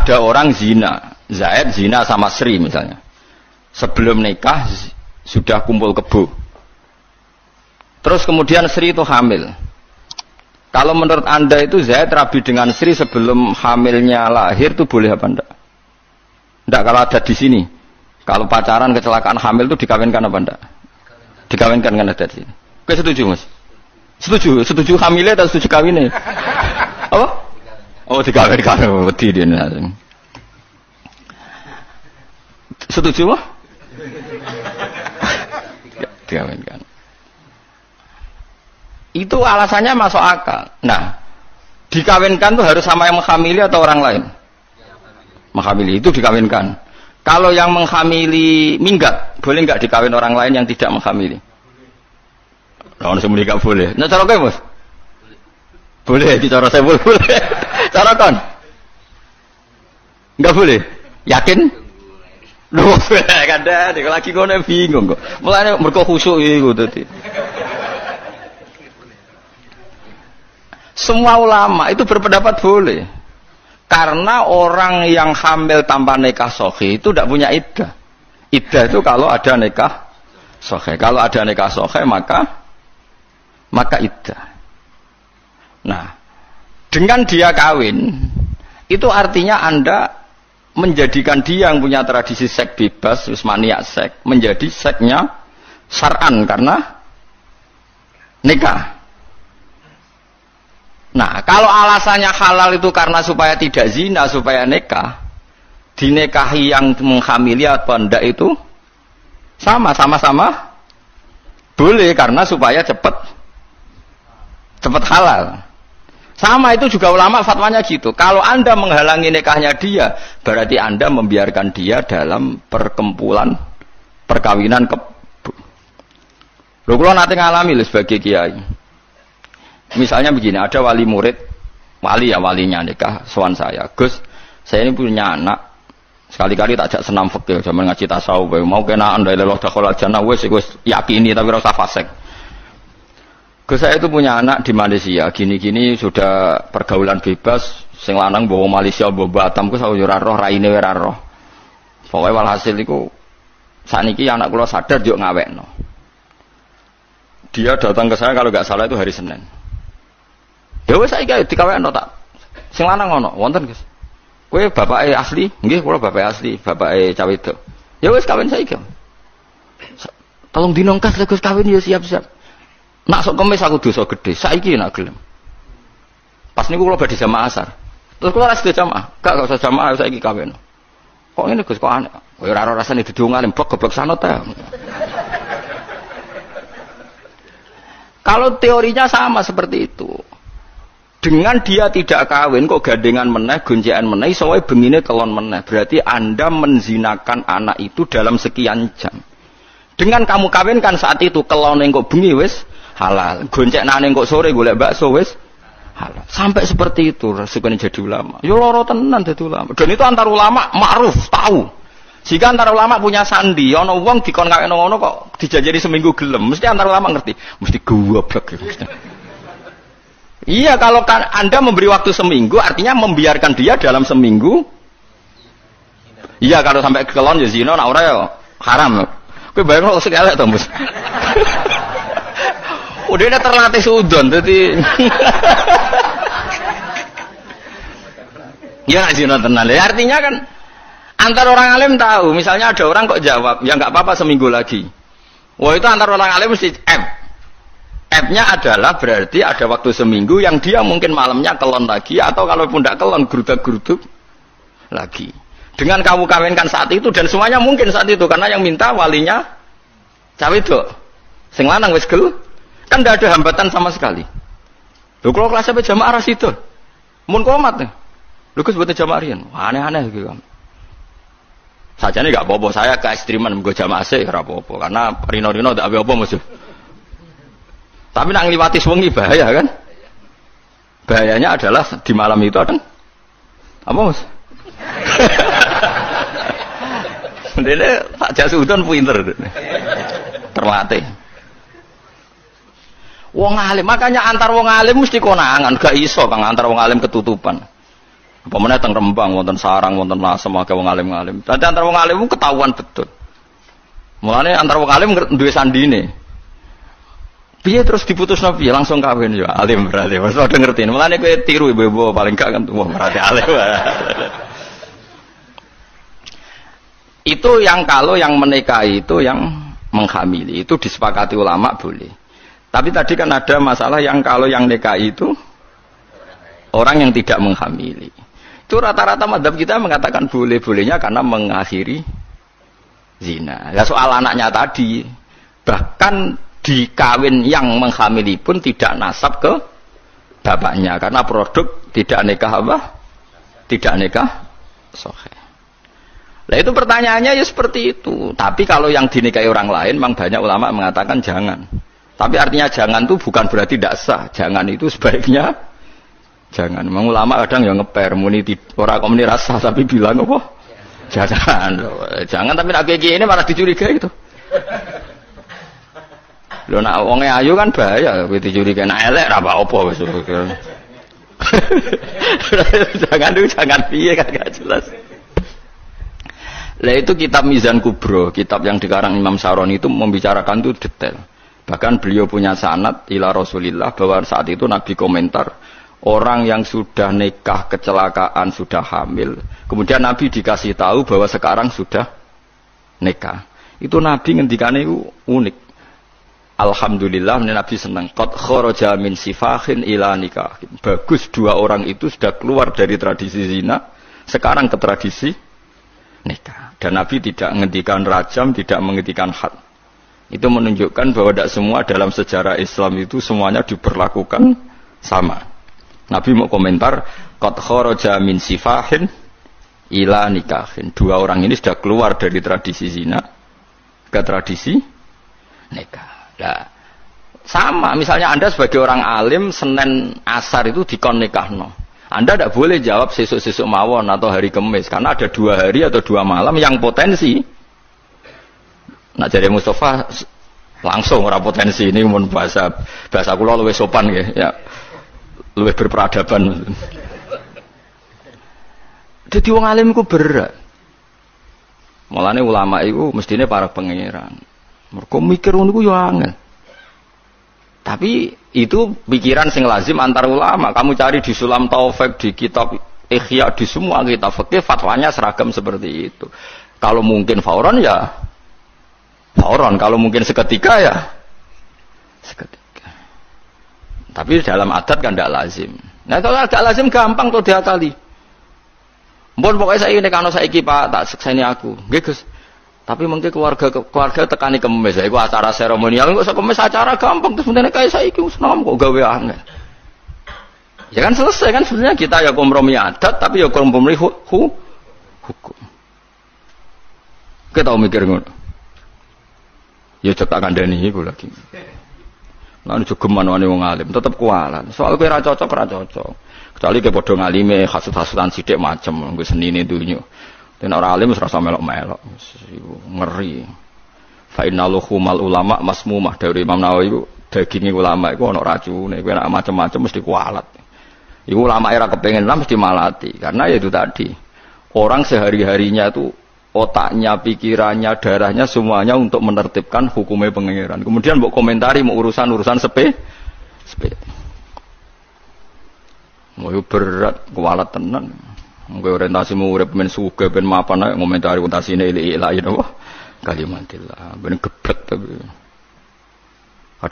ada orang zina, Zaid zina sama Sri misalnya. Sebelum nikah sudah kumpul kebo. Terus kemudian Sri itu hamil. Kalau menurut Anda itu Zaid rabi dengan Sri sebelum hamilnya lahir itu boleh apa enggak? Enggak kalau ada di sini. Kalau pacaran kecelakaan hamil itu dikawinkan apa enggak? Dikawinkan kan ada di sini. Oke, setuju Mas? Setuju hamilnya atau setuju kawinnya? Apa? Oh, dikawinkan. Wedi dia. Setuju Mas? Dikawinkan. Itu alasannya masuk akal. Nah, dikawinkan tuh harus sama yang menghamili atau orang lain? Menghamili itu dikawinkan. Kalau yang menghamili minggat, boleh nggak dikawin orang lain yang tidak menghamili? Kalau semua nggak boleh. Nah, cara kamu? Boleh. Di cara saya boleh. Cara kon? Nggak boleh. Yakin? Loh, kada. Kalau lagi kau bingung kok. Mulanya mereka khusyuk itu tadi. Semua ulama itu berpendapat boleh. Karena orang yang hamil tanpa nikah sahih itu tidak punya iddah. Iddah itu kalau ada nikah sahih. Kalau ada nikah sahih maka iddah. Nah, dengan dia kawin itu artinya Anda menjadikan dia yang punya tradisi seks bebas, maniak seks, menjadi seksnya syar'an karena nikah. Nah, kalau alasannya halal itu karena supaya tidak zina, supaya nikah, dinikahi yang menghamili atau tidak itu sama-sama boleh karena supaya cepat halal. Sama itu juga ulama fatwanya gitu. Kalau Anda menghalangi nikahnya dia, berarti Anda membiarkan dia dalam perkempulan perkawinan Lho kula nate ngalami lho sebagai kiai. Misalnya begini, ada wali murid, walinya nikah, sowan saya, Gus, saya ini punya anak, sekali-kali tak ajak senam fikih, zaman ngaji tasawuf, mau kena anda leloh dakhala jannah, wes yakini tapi rasa fasik. Gus, saya itu punya anak di Malaysia, gini-gini sudah pergaulan bebas, sing lanang bawa Malaysia, bawa Batam, Gus aku ora roh, raine ora roh. Pokoke walhasil iku saniki anak kula sadar yo ngawekno. Dia datang ke saya kalau enggak salah itu hari Senin. Ya wis saiki dikawekno tak. Sing lanang ngono, wonten Gus. Kowe bapake asli? Nggih, kula bapake asli, bapake cah wedok. Ya wis kawin saiki. Tolong dinongkas Gus kawin ya siap-siap. Nak sok kemis aku dosa gede, saiki nak gelem. Pas niku kula badhe jamaah asar. Terus kula ora sida jamaah. Gak usah jamaah saiki kawin. Kok ngene Gus kok aneh. Kowe ora ora rasane dudu ngalim goblok sanut ta. Kalau teorinya sama seperti itu. Dengan dia tidak kawin kok gandengan meneh, gonjekan meneh, iso wae bengine kelon meneh. Berarti Anda menzinakan anak itu dalam sekian jam. Dengan kamu kawinkan saat itu kelone kok bengi wis halal. Goncekane kok sore golek bakso wis halal. Sampai seperti itu resikonya jadi ulama. Yo loro tenan dadi ulama. Dan itu antar ulama ma'ruf, tahu. Jika antar ulama punya sandi, ana wong dikon kawin ngono kok dijanjeni seminggu gelem, mesti antar ulama ngerti, mesti goblok gitu. Iya, kalau Anda memberi waktu seminggu, artinya membiarkan dia dalam seminggu. Iya, kalau sampai kelon ya zina, nak ora ya haram. Kowe bayang kok sekali to, Mus. Udah ini terlatih sudon, jadi. Ya nak zina tenan. Artinya kan antar orang alim tahu, misalnya ada orang kok jawab, ya nggak apa-apa seminggu lagi. Wah itu antar orang alim mesti F-nya adalah berarti ada waktu seminggu yang dia mungkin malamnya kelon lagi atau kalaupun tidak kelon geruduk-geruduk lagi. Dengan kamu kawinkan saat itu dan semuanya mungkin saat itu karena yang minta walinya cawe itu. Sing lanang wis gel kan tidak ada hambatan sama sekali. Lho kalau kelas sampai jamaah ras itu. Mun komat nih. Lho Gus buat jamaah riyen. Aneh-aneh gitu. Sajane enggak apa-apa saya ke ekstriman nggo jamaah sik ora apa-apa karena rino-rino ndak apa-apa musuh. Tapi nak ngliwati wengi bahaya kan? Bahayanya adalah di malam itu kan apa Mas? Dene tak jasudon pinter. Terlatih. Wong alim, makanya antar wong alim mesti konangan, gak iso Kang antar wong alim ketutupan. Apa meneh teng Rembang wonten sarang wonten lasem akeh wong alim-alim. Dadi antara wong alim ketahuan betul. Mulane antara wong alim duwe sandine. Piye terus diputusno piye langsung kawin ya alim berarti. Wis padha ngerti. Mulane kowe tiru ibu-ibu paling gak kan wah berarti alim. Itu yang kalau yang menikahi itu yang menghamili itu disepakati ulama boleh. Tapi tadi kan ada masalah yang kalau yang nikahi itu orang yang tidak menghamili. Itu rata-rata mazhab kita mengatakan boleh-bolehnya karena mengakhiri zina. Ya soal anaknya tadi bahkan di kawin yang menghamili pun tidak nasab ke bapaknya karena produk tidak nikah apa? Tidak nikah sahih. Lah itu pertanyaannya ya seperti itu. Tapi kalau yang dinikahi orang lain memang banyak ulama mengatakan jangan. Tapi artinya jangan itu bukan berarti tidak sah. Jangan itu sebaiknya jangan. Memang ulama kadang yang ngeper muni ora kok muni rasa tapi bilang apa? Jangan. Jangan tapi nek iki ini malah dicurigai itu. Lho nak wonge ayu kan bahaya, kowe dicurigai nek elek ra apa-apa wis. Jangan piye kan gak jelas. Lah itu kitab Mizan Kubro, kitab yang dikarang Imam Syaroni itu membicarakan itu detail. Bahkan beliau punya sanad ila Rasulillah bahwa saat itu Nabi komentar orang yang sudah nikah kecelakaan sudah hamil, kemudian Nabi dikasih tahu bahwa sekarang sudah nikah. Itu Nabi ngendikane itu unik. Alhamdulillah Nabi senang. Qad kharaja min sifahin ila nikah. Bagus dua orang itu sudah keluar dari tradisi zina, sekarang ke tradisi nikah. Dan Nabi tidak menghentikan rajam, tidak menghentikan had. Itu menunjukkan bahwa tidak semua dalam sejarah Islam itu semuanya diperlakukan sama. Nabi mau komentar, qad kharaja min sifahin ila nikahin. Dua orang ini sudah keluar dari tradisi zina ke tradisi nikah. Nah, sama misalnya Anda sebagai orang alim Senin asar itu dikon nikahno. Anda tidak boleh jawab sesuk-sesuk mawon atau hari Kamis karena ada 2 hari atau 2 malam yang potensi. Nah jadi Mustafa langsung ora potensi ini mun bahasa kula luwih sopan nggih ya. Luwih berperadaban. Dadi wong alim iku berat. Mulane ulama iku mestine para pangeran. Mergo mikir ngono iku yo angel. Tapi itu pikiran sing lazim antar ulama. Kamu cari di Sulam Taufik, di kitab Ihya, di semua kitab fikih fatwanya seragam seperti itu. Kalau mungkin fauron ya fauron, kalau mungkin seketika ya seketika. Tapi dalam adat kan tidak lazim. Nah kalau agak lazim gampang tuh diakali. Mbon pokoknya saya ini kalau saya Pak tak sekseni aku, nggih Gus. Tapi mungkin keluarga tekani kemis, itu acara seremonial, nggak usah kemis acara gampang terus sebenarnya kayak saya itu senam kok gawe angin. Ya kan selesai kan sebenarnya kita ya kompromi adat tapi ya kompromi hukum. Kita tahu mikir ngono. Ya cek tak kandhani iku lagi. Lah nek jogeman wani wong alim tetep kualan. Soal kowe ra cocok. Kecuali ke padha ngalime hasud-hasudan sithik macem nggo senine dunyo. Nek ora alim wis rasa melok-melok. Ngeri. Fa innaluhumal ulama masmumah dari Imam Nawawi iku daginge ulama iku ana racune. Kowe nek macem-macem mesti kualat. Iku ulama era kepengin lah mesti malati karena ya itu tadi. Orang sehari-harinya itu otaknya, pikirannya, darahnya semuanya untuk menertibkan hukumnya pangeran. Kemudian mbok komentari mau urusan sepe. Mau berat, kualat tenan. Engko orientasimu urip men sugih ben mapan ae ngomentari orientasine ilahi napa kalimatillah ben geblek tapi